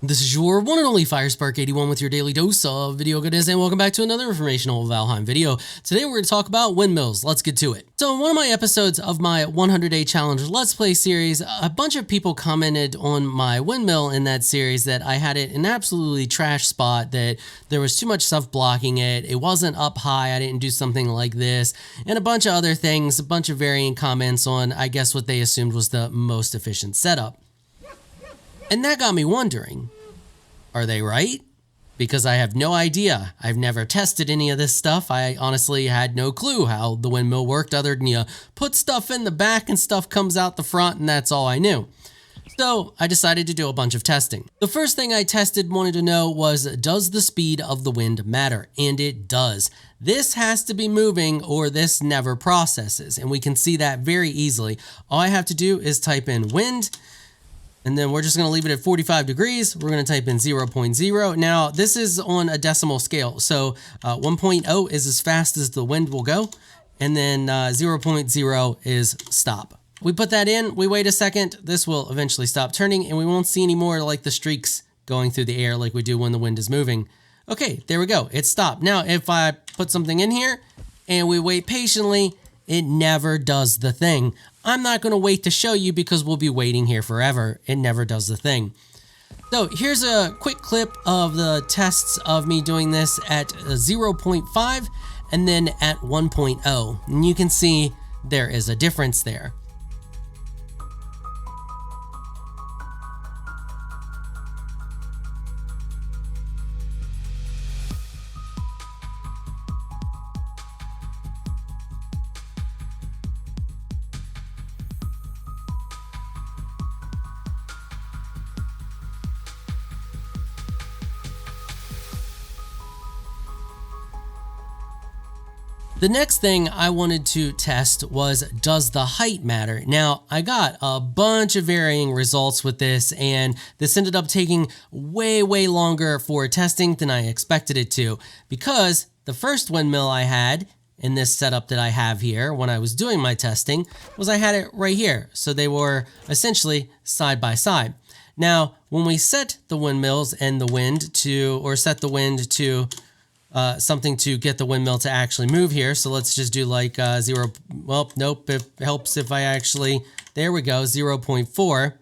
This is your one and only 𝐵𝑒81 with your daily dose of video goodness, and welcome back to another informational Valheim video. Today we're going to talk about windmills. Let's get to it. So in one of my episodes of my 100-day challenge Let's Play series, a bunch of people commented on my windmill in that series that I had it in an absolutely trash spot, that there was too much stuff blocking it, it wasn't up high, I didn't do something like this, and a bunch of other things, a bunch of varying comments on, I guess, what they assumed was the most efficient setup. And that got me wondering, are they right? Because I have no idea. I've never tested any of this stuff. I honestly had no clue how the windmill worked other than you put stuff in the back and stuff comes out the front, and that's all I knew. So I decided to do a bunch of testing. The first thing I wanted to know was, does the speed of the wind matter? And it does. This has to be moving or this never processes, and we can see that very easily. All I have to do is type in wind, and then we're just going to leave it at 45 degrees. We're going to type in 0.0. Now, this is on a decimal scale. So 1.0 is as fast as the wind will go. And then 0.0 is stop. We put that in. We wait a second. This will eventually stop turning. And we won't see any more like the streaks going through the air like we do when the wind is moving. Okay, there we go. It stopped. Now, if I put something in here and we wait patiently, it never does the thing. I'm not going to wait to show you because we'll be waiting here forever. It never does the thing. So here's a quick clip of the tests of me doing this at 0.5 and then at 1.0. And you can see there is a difference there. The next thing I wanted to test was, does the height matter? Now, I got a bunch of varying results with this, and this ended up taking way longer for testing than I expected it to, because the first windmill I had in this setup that I have here when I was doing my testing was I had it right here. So they were essentially side by side. Now, when we set the windmills and the wind to, or set the wind to something to get the windmill to actually move here. So let's just do like 0. Well, nope. It helps if I actually, there we go, 0.4.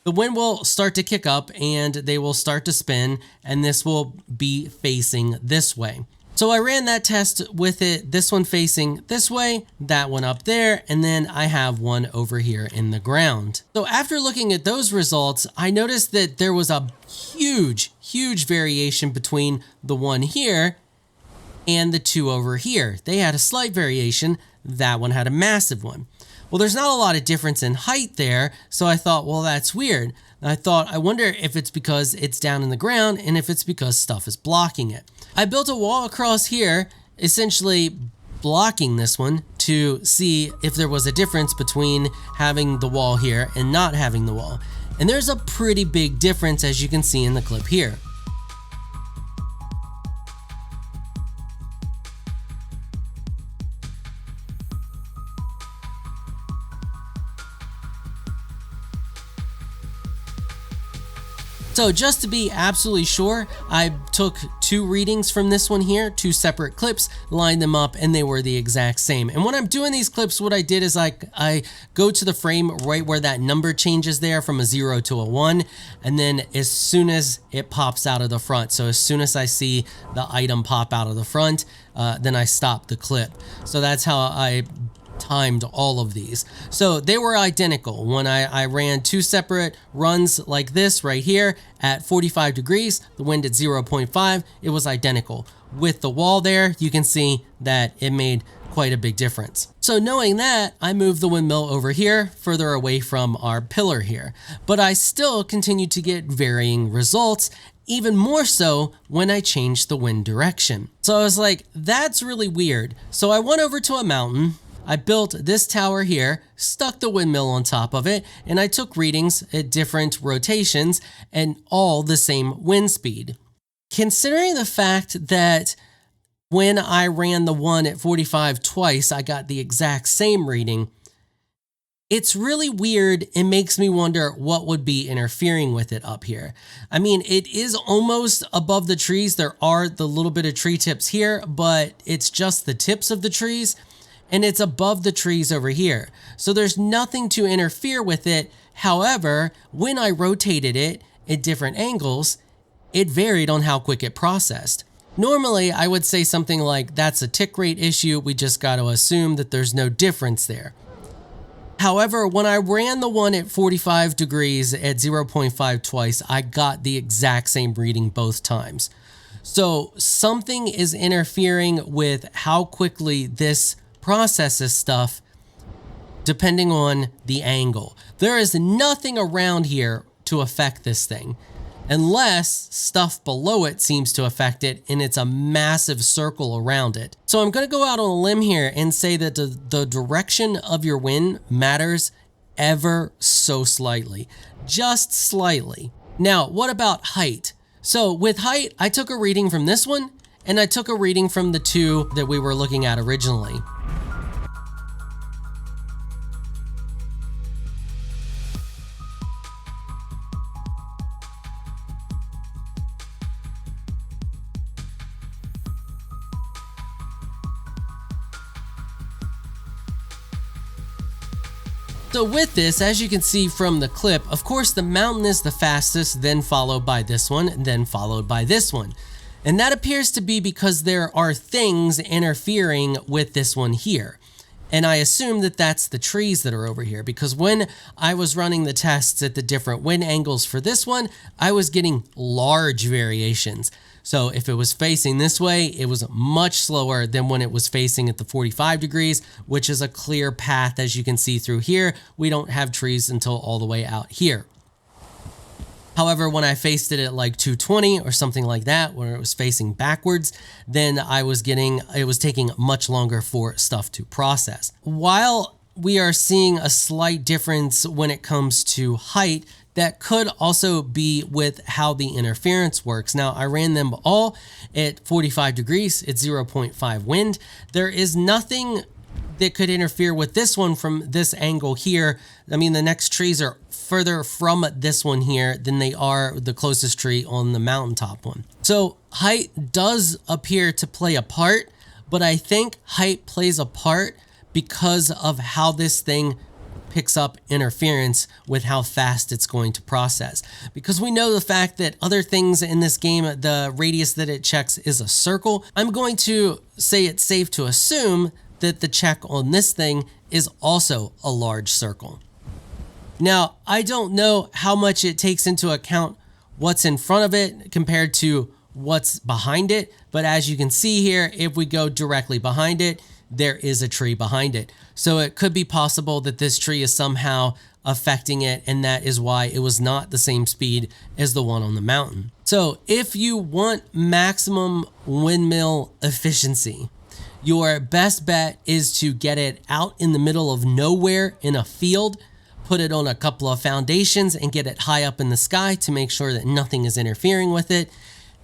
The wind will start to kick up and they will start to spin, and this will be facing this way. So I ran that test with it, this one facing this way, that one up there, and then I have one over here in the ground. So after looking at those results, I noticed that there was a huge variation between the one here and the two over here. They had a slight variation. That one had a massive one. Well, there's not a lot of difference in height there, so I thought, well, that's weird. And I wonder if it's because it's down in the ground and if it's because stuff is blocking it. I built a wall across here, essentially blocking this one to see if there was a difference between having the wall here and not having the wall. And there's a pretty big difference, as you can see in the clip here. So just to be absolutely sure, I took two readings from this one here, two separate clips, lined them up, and they were the exact same. And when I'm doing these clips, what I did is I go to the frame right where that number changes there from a 0 to a 1, and then as soon as it pops out of the front, so as soon as I see the item pop out of the front, then I stop the clip. So that's how I timed all of these. So they were identical. When I ran two separate runs like this right here at 45 degrees, the wind at 0.5, it was identical. With the wall there, you can see that it made quite a big difference. So knowing that, I moved the windmill over here, further away from our pillar here. But I still continued to get varying results, even more so when I changed the wind direction. So I was like, that's really weird. So I went over to a mountain, I built this tower here, stuck the windmill on top of it, and I took readings at different rotations and all the same wind speed. Considering the fact that when I ran the one at 45 twice, I got the exact same reading, It's really weird. It makes me wonder what would be interfering with it up here. I mean, it is almost above the trees. There are the little bit of tree tips here, but it's just the tips of the trees, and it's above the trees over here. So there's nothing to interfere with it. However, when I rotated it at different angles, it varied on how quick it processed. Normally, I would say something like, that's a tick rate issue. We just got to assume that there's no difference there. However, when I ran the one at 45 degrees at 0.5 twice, I got the exact same reading both times. So something is interfering with how quickly this processes stuff depending on the angle. There is nothing around here to affect this thing, unless stuff below it seems to affect it, and it's a massive circle around it. So I'm going to go out on a limb here and say that the direction of your wind matters ever so slightly, just slightly. Now, what about height? So with height, I took a reading from this one, and I took a reading from the two that we were looking at originally. So with this, as you can see from the clip, of course the mountain is the fastest, then followed by this one, then followed by this one. And that appears to be because there are things interfering with this one here. And I assume that that's the trees that are over here, because when I was running the tests at the different wind angles for this one, I was getting large variations. So if it was facing this way, it was much slower than when it was facing at the 45 degrees, which is a clear path. As you can see through here, we don't have trees until all the way out here. However, when I faced it at like 220 or something like that, where it was facing backwards, then it was taking much longer for stuff to process. While we are seeing a slight difference when it comes to height, that could also be with how the interference works. Now, I ran them all at 45 degrees at 0.5 wind. There is nothing that could interfere with this one from this angle here. I mean, the next trees are further from this one here than they are the closest tree on the mountaintop one. So height does appear to play a part, but I think height plays a part because of how this thing picks up interference with how fast it's going to process. Because we know the fact that other things in this game, the radius that it checks is a circle. I'm going to say it's safe to assume that the check on this thing is also a large circle. Now, I don't know how much it takes into account what's in front of it compared to what's behind it, but as you can see here, if we go directly behind it, there is a tree behind it. So it could be possible that this tree is somehow affecting it, and that is why it was not the same speed as the one on the mountain. So if you want maximum windmill efficiency, your best bet is to get it out in the middle of nowhere in a field, put it on a couple of foundations and get it high up in the sky to make sure that nothing is interfering with it.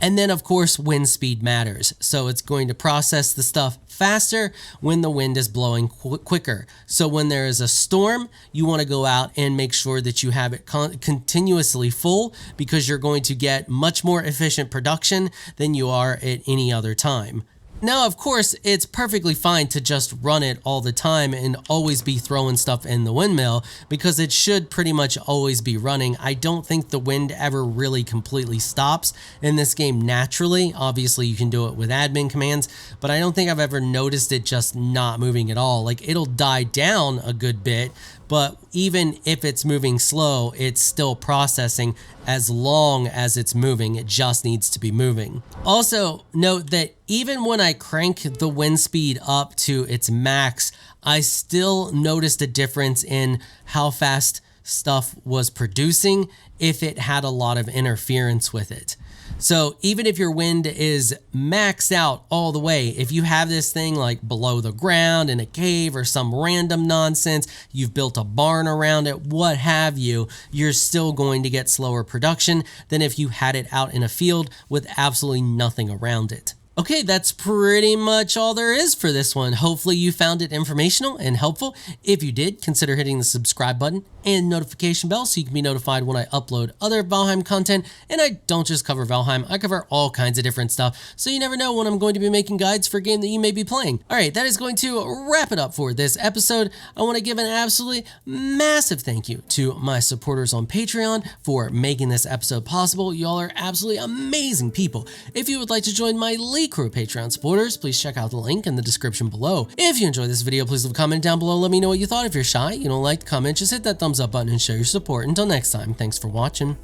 And then of course, wind speed matters. So it's going to process the stuff faster when the wind is blowing quicker. So when there is a storm, you want to go out and make sure that you have it continuously full, because you're going to get much more efficient production than you are at any other time. Now, of course, it's perfectly fine to just run it all the time and always be throwing stuff in the windmill, because it should pretty much always be running. I don't think the wind ever really completely stops in this game naturally. Obviously, you can do it with admin commands, but I don't think I've ever noticed it just not moving at all. Like, it'll die down a good bit, but even if it's moving slow, it's still processing as long as it's moving. It just needs to be moving. Also, note that even when I crank the wind speed up to its max, I still noticed a difference in how fast stuff was producing if it had a lot of interference with it. So even if your wind is maxed out all the way, if you have this thing like below the ground in a cave or some random nonsense, you've built a barn around it, what have you, you're still going to get slower production than if you had it out in a field with absolutely nothing around it. Okay, that's pretty much all there is for this one. Hopefully you found it informational and helpful. If you did, consider hitting the subscribe button and notification bell so you can be notified when I upload other Valheim content. And I don't just cover Valheim, I cover all kinds of different stuff, so you never know when I'm going to be making guides for a game that you may be playing. Alright, that is going to wrap it up for this episode. I want to give an absolutely massive thank you to my supporters on Patreon for making this episode possible. Y'all are absolutely amazing people. If you would like to join my 𝐴 crew Patreon supporters, please check out the link in the description below. If you enjoyed this video, please leave a comment down below. Let me know what you thought. If you're shy, you don't like the comment, just hit that thumbs up button and show your support. Until next time, thanks for watching.